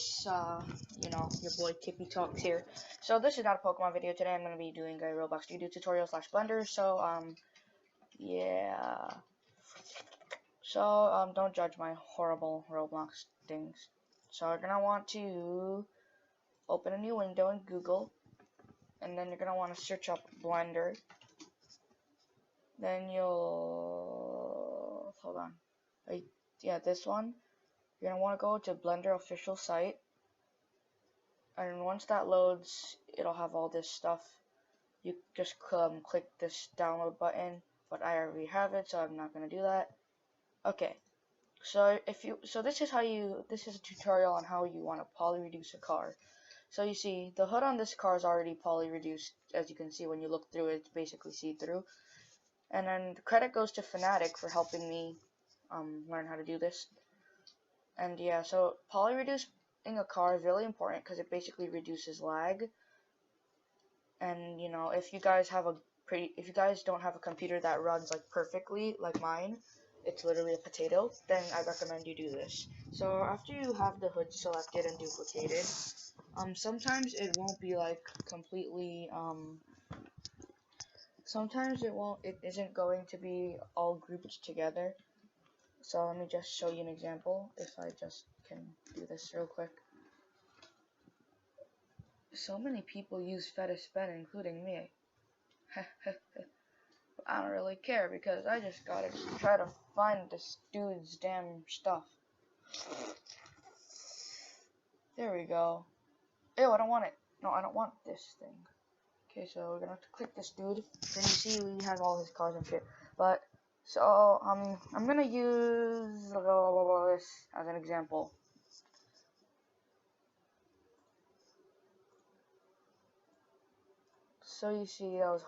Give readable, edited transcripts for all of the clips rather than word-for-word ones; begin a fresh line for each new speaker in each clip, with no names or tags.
it's you know, your boy Tippy Talks here. So this is not a Pokemon video. Today I'm gonna be doing a Roblox tutorial / Blender. So yeah. So don't judge my horrible Roblox things. So you're gonna want to open a new window in Google, and then you're gonna want to search up Blender. Then you'll hold on. Yeah, this one. You're gonna want to go to Blender official site. And once that loads, it'll have all this stuff. You just click this download button, but I already have it, so I'm not gonna do that. Okay, so this is a tutorial on how you want to poly reduce a car. So you see, the hood on this car is already poly reduced. As you can see, when you look through it, it's basically see-through. And then the credit goes to Fnatic for helping me learn how to do this. And yeah, so poly reducing a car is really important because it basically reduces lag. And you know, if you guys don't have a computer that runs like perfectly like mine, it's literally a potato, then I recommend you do this. So after you have the hood selected and duplicated, sometimes it won't be like completely sometimes it isn't going to be all grouped together. So let me just show you an example if I just can do this real quick. So many people use Fetish Ben, including me. I don't really care because I just gotta try to find this dude's damn stuff. There we go. Ew, I don't want it. No, I don't want this thing. Okay, so we're gonna have to click this dude. Then you see we have all his cars and shit. But so I'm gonna use this as an example. So you see that was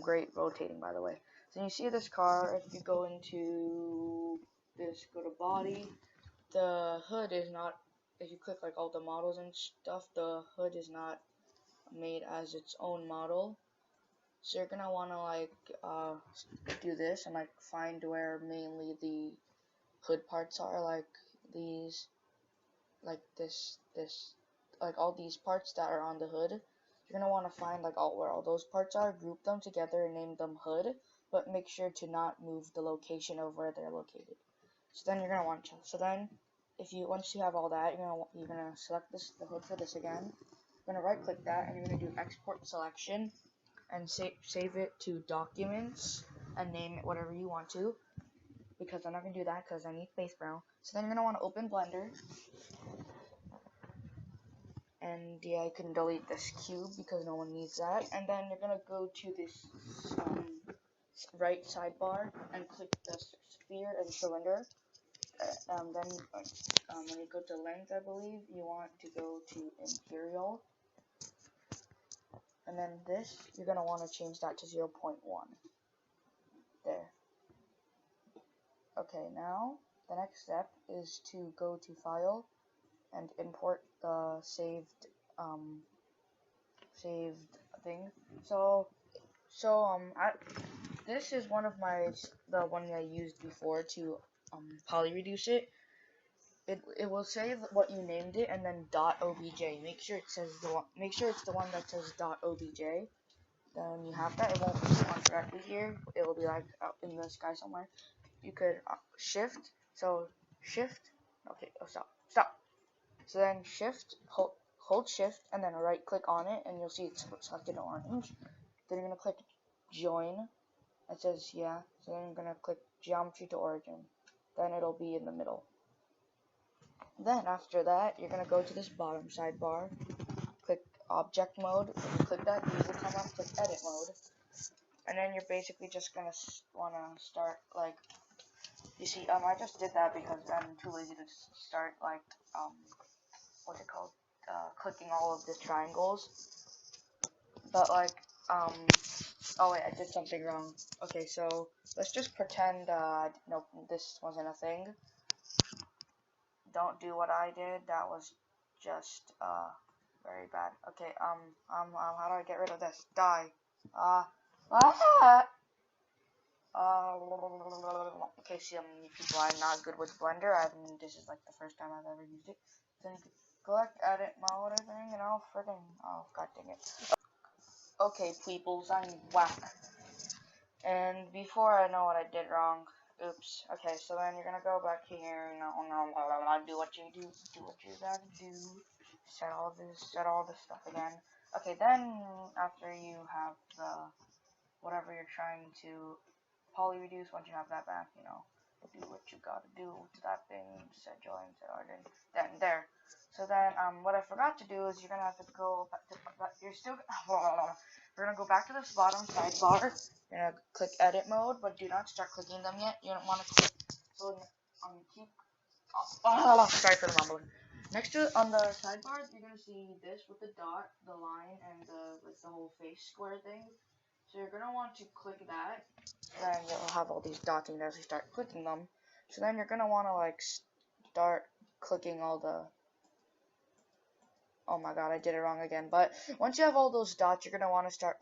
great rotating, by the way. So you see this car. If you go into this, go to body, the hood is not. If you click like all the models and stuff, the hood is not made as its own model. So you're gonna wanna like do this and like find where mainly the hood parts are, like these, like this, like all these parts that are on the hood. You're gonna want to find like where all those parts are, group them together and name them hood, but make sure to not move the location of where they're located. So then you're gonna want to. So then, once you have all that, you're gonna select the hood for this again. You're gonna right click that and you're gonna do export selection and save it to documents and name it whatever you want to. Because I'm not gonna do that because I need space brown. So then you're gonna want to open Blender. And yeah, I can delete this cube because no one needs that. And then you're gonna go to this right sidebar and click the sphere and cylinder. Then when you go to length, I believe you want to go to imperial. And then this, you're gonna want to change that to 0.1. There. Okay, now the next step is to go to file and import the saved thing. This is one of the one I used before to poly reduce it. It will say what you named it and then .obj. Make sure it's the one that says .obj. Then you have that. It won't be on directly here. It will be like out in the sky somewhere. You could shift. So shift. Okay. Oh, stop. So then hold shift and then right click on it and you'll see it's selected in orange. Then you're gonna click join. It says yeah. So then you're gonna click geometry to origin. Then it'll be in the middle. Then after that, you're gonna go to this bottom sidebar, click object mode. When you click that, these will come up. Click edit mode, and then you're basically just gonna wanna start like. You see, I just did that because I'm too lazy to start like what's it called? Clicking all of the triangles. But like oh wait, I did something wrong. Okay, so let's just pretend nope, this wasn't a thing. Don't do what I did. That was just very bad. Okay, how do I get rid of this? Die. Okay, see, people, I'm not good with Blender. This is like the first time I've ever used it. Then Collect edit mode, I think, and I'll friggin', oh, god dang it. Okay, peoples, I'm whack. And before I know what I did wrong, oops. Okay, so then you're gonna go back here, do what you gotta do. Set all this stuff again. Okay, then after you have the whatever you're trying to poly reduce, once you have that back, do what you gotta do to that thing, set join, set origin, then there. So then, what I forgot to do is you're gonna have to go back to, you're still, we're gonna go back to this bottom sidebar. You're gonna click edit mode, but do not start clicking them yet. You don't want to click, so, keep, sorry for the mumbling. Next to, on the sidebar, you're gonna see this with the dot, the line, and the whole face square thing. So you're gonna want to click that, then you'll have all these dots as you start clicking them. So then you're gonna want to like start clicking all the, oh my god, I did it wrong again. But once you have all those dots, you're gonna want to start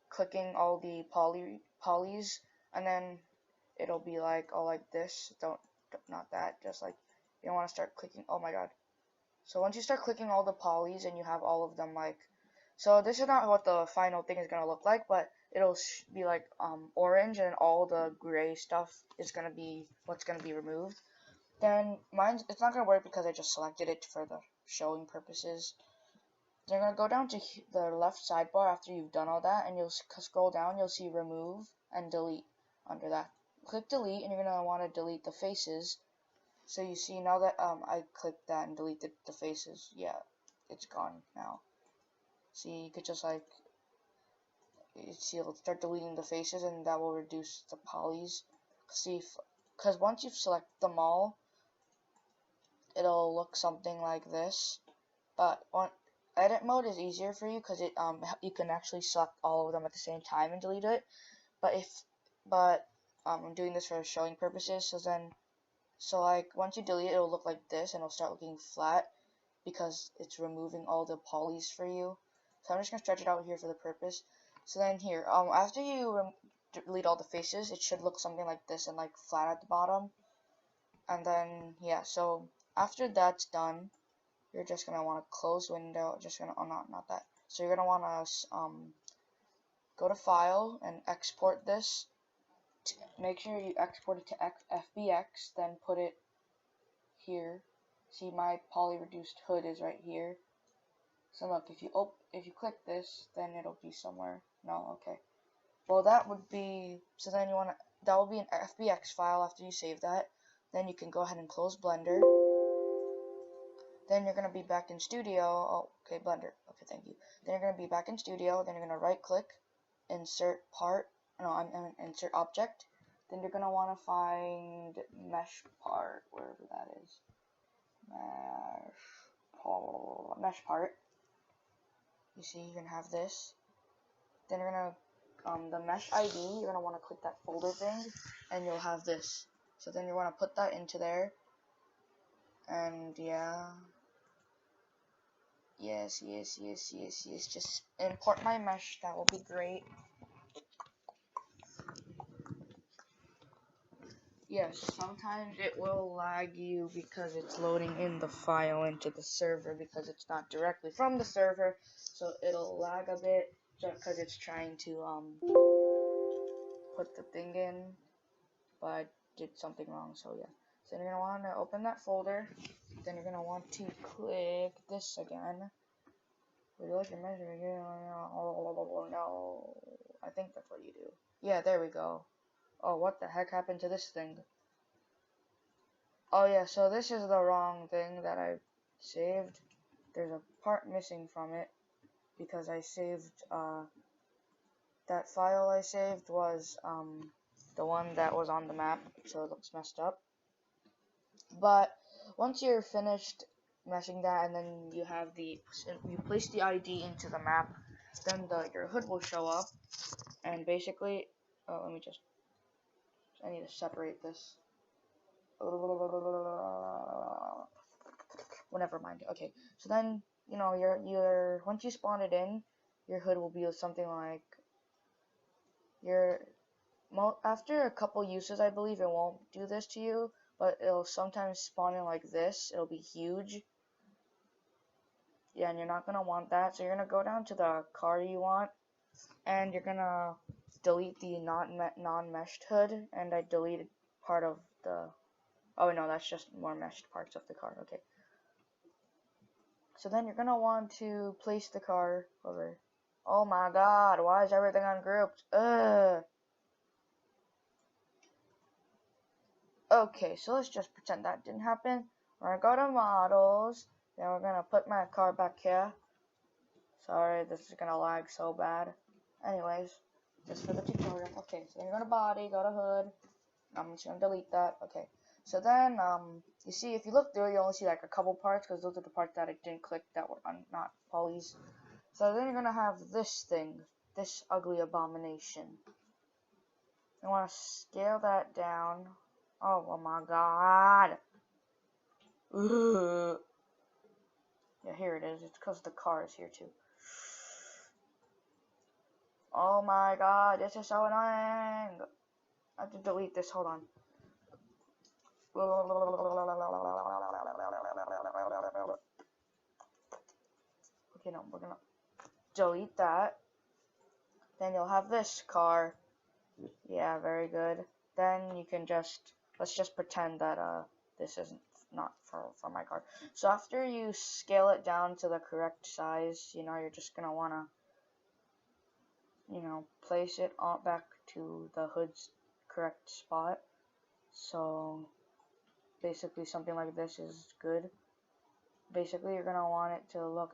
clicking all the polys, and then it'll be like all like this. Not that, just like you don't want to start clicking. Oh my god. So once you start clicking all the polys and you have all of them like, so this is not what the final thing is gonna look like, but it'll be like orange, and all the gray stuff is gonna be what's gonna be removed. Then it's not gonna work because I just selected it for the showing purposes. Then you're gonna go down to the left sidebar after you've done all that, and you'll scroll down. You'll see remove and delete under that. Click delete, and you're gonna want to delete the faces. So you see now that I clicked that and deleted the faces. Yeah, it's gone now. See, you could just like, see, it'll start deleting the faces, and that will reduce the polys. See, because once you've selected them all, it'll look something like this. But on edit mode is easier for you because it you can actually select all of them at the same time and delete it. But I'm doing this for showing purposes. So like once you delete it, it'll look like this, and it'll start looking flat because it's removing all the polys for you. So I'm just gonna stretch it out here for the purpose. So then here, after you delete all the faces, it should look something like this and like flat at the bottom. And then yeah, so after that's done, you're just gonna want to close window. Not that. So you're gonna want to go to File and export this. Make sure you export it to FBX, then put it here. See, my poly reduced hood is right here. So look, if you click this, then it'll be somewhere. No, okay. Well, that would be, so then that will be an FBX file after you save that. Then you can go ahead and close Blender. Then you're going to be back in Studio. Oh, okay, Blender. Okay, thank you. Then you're going to be back in Studio. Then you're going to right click, insert part. No, I'm insert object. Then you're going to want to find mesh part, wherever that is. Mesh part. You see, you're going to have this. Then you're going to, the mesh ID, you're going to want to click that folder thing, and you'll have this. So then you want to put that into there. And yeah. Yes. Just import my mesh. That will be great. Yes, sometimes it will lag you because it's loading in the file into the server because it's not directly from the server. So it'll lag a bit just because it's trying to put the thing in, but I did something wrong. So yeah. So you're gonna want to open that folder. Then you're gonna want to click this again. Would you like to measure again? No, I think that's what you do. Yeah, there we go. Oh, what the heck happened to this thing? Oh yeah, so this is the wrong thing that I saved. There's a part missing from it because I saved, that file I saved was the one that was on the map, so it looks messed up. But once you're finished meshing that, and then you place the ID into the map, then your hood will show up, and basically, oh, I need to separate this. Well, never mind. Okay, so then your once you spawn it in, your hood will be something like after a couple uses. I believe it won't do this to you, but it'll sometimes spawn in like this. It'll be huge. Yeah, and you're not gonna want that. So you're gonna go down to the car you want, and you're gonna delete the non-meshed hood. And I deleted part of the. Oh no, that's just more meshed parts of the car. Okay. So then you're gonna want to place the car over. Oh my God! Why is everything ungrouped? Ugh. Okay, so let's just pretend that didn't happen. We're gonna go to models. Then we're gonna put my car back here. Sorry, this is gonna lag so bad. Anyways, just for the tutorial. Okay, so then you're gonna body, go to hood. I'm just gonna delete that. Okay, so then you see if you look through, you only see like a couple parts because those are the parts that I didn't click that were not polys. So then you're gonna have this thing, this ugly abomination. You want to scale that down. Oh my God. Ugh. Yeah, here it is. It's because the car is here too. Oh my God, this is so annoying. I have to delete this. Hold on. Okay, no, we're gonna delete that. Then you'll have this car. Yeah, very good. Then you can let's just pretend that this isn't not for my car. So after you scale it down to the correct size, you're just gonna wanna place it on back to the hood's correct spot. So basically something like this is good. Basically you're gonna want it to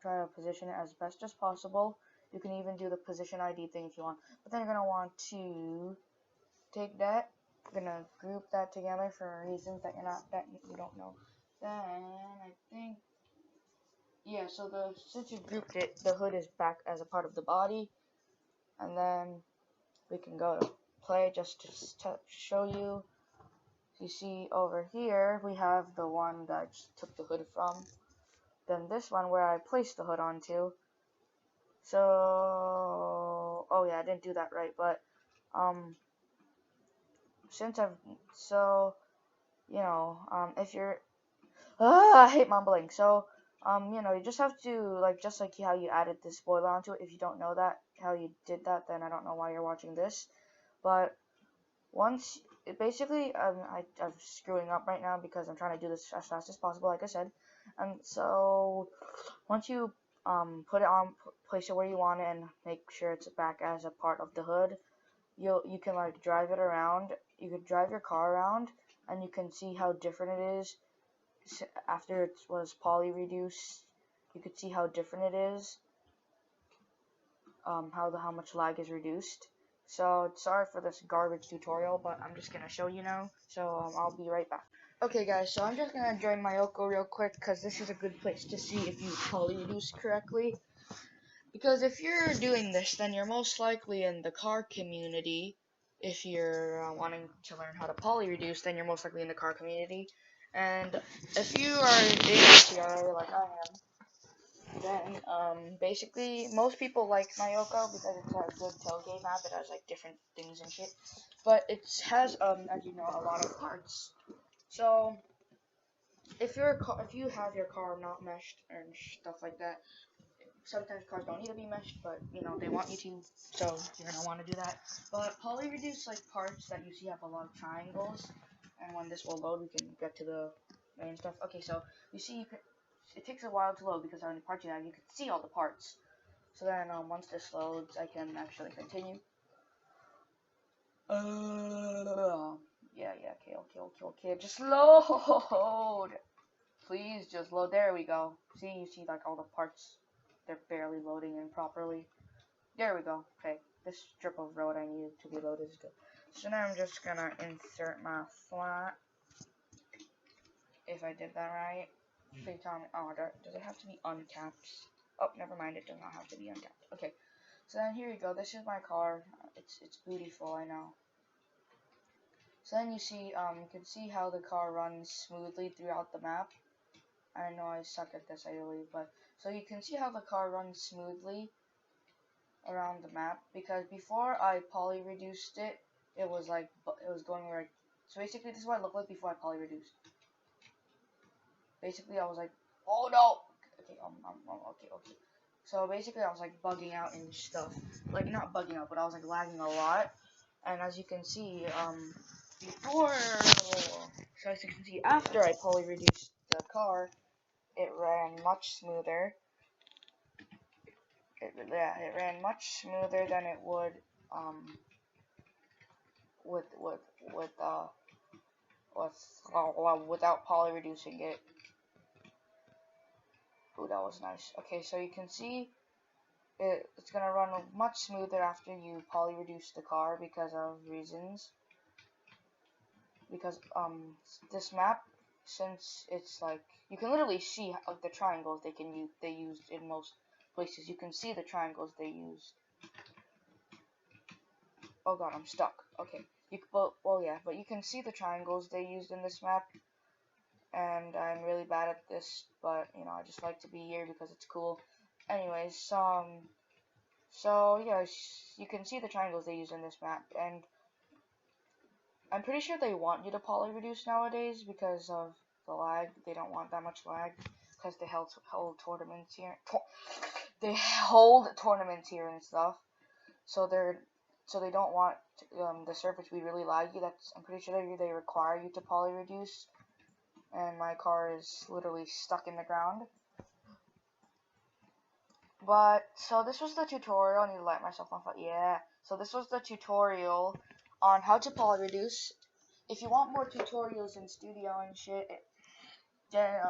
try to position it as best as possible. You can even do the position ID thing if you want, but then you're gonna want to take that. You're gonna group that together for reasons that you don't know. Then I think, yeah. So since you grouped it, the hood is back as a part of the body, and then we can go to play just to show you. You see over here we have the one that I just took the hood from. Then this one where I placed the hood onto. So, oh yeah, I didn't do that right, but if you're, I hate mumbling. So, you just have to, just like how you added the spoiler onto it. If you don't know how you did that, then I don't know why you're watching this. But basically, I'm screwing up right now because I'm trying to do this as fast as possible, like I said. And so, once you put it on, place it where you want it, and make sure it's back as a part of the hood, you can drive it around. You could drive your car around, and you can see how different it is after it was poly reduced. You could see how different it is. How much lag is reduced. So sorry for this garbage tutorial, but I'm just gonna show you now. So I'll be right back. Okay guys, so I'm just gonna join Mayoko real quick because this is a good place to see if you poly reduce correctly. Because if you're doing this, then you're most likely in the car community. If you're wanting to learn how to poly reduce, then you're most likely in the car community. And if you are in TRA like I am, then basically most people like Mayoko because it's a good tailgate map. It has different things and shit, but it has as you know, a lot of parts. So if you have your car not meshed and stuff like that, sometimes cars don't need to be meshed, but they want you to, so you're gonna want to do that. But poly reduce parts that you see have a lot of triangles, and when this will load, we can get to the main stuff. Okay, so you see it takes a while to load because on the parts you have, you can see all the parts. So then once this loads, I can actually continue. Yeah, okay, just load. Please just load. There we go. See, you see all the parts. They're barely loading in properly. There we go. Okay, this strip of road I needed to be loaded is good. So now I'm just gonna insert my flat. If I did that right. Please tell me. Oh, does it have to be uncapped? Oh, never mind. It does not have to be uncapped. Okay. So then here you go. This is my car. It's beautiful. I know. So then you can see how the car runs smoothly throughout the map. I know I suck at this, I believe, but so you can see how the car runs smoothly around the map, because before I poly reduced it, it was going So basically, this is what I looked like before I poly reduced. Basically, I was like, oh no. Okay, okay. So basically, I was like bugging out and stuff. Like not bugging out, but I was like lagging a lot. And as you can see, before, so as you can see, after I poly reduced the car, it ran much smoother. It ran much smoother than it would with without poly reducing it. Ooh, that was nice. Okay, so you can see it's gonna run much smoother after you poly reduce the car because of reasons. Because this map, since it's like you can literally see the triangles they used in most places. You can see the triangles they used. Oh god, I'm stuck. Okay, but you can see the triangles they used in this map, and I'm really bad at this, but you know I just like to be here because it's cool. Anyways, so yeah, you can see the triangles they use in this map, and I'm pretty sure they want you to poly reduce nowadays because of the lag. They don't want that much lag because they hold tournaments here. They hold tournaments here and stuff. So they don't want the server to be really laggy. I'm pretty sure they require you to poly reduce. And my car is literally stuck in the ground. But so this was the tutorial. I need to light myself on fire. Yeah. So this was the tutorial on how to poly reduce. If you want more tutorials in studio and shit, then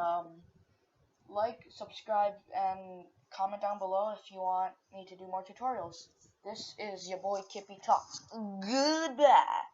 like, subscribe, and comment down below if you want me to do more tutorials. This is your boy Kippy Talks. Goodbye.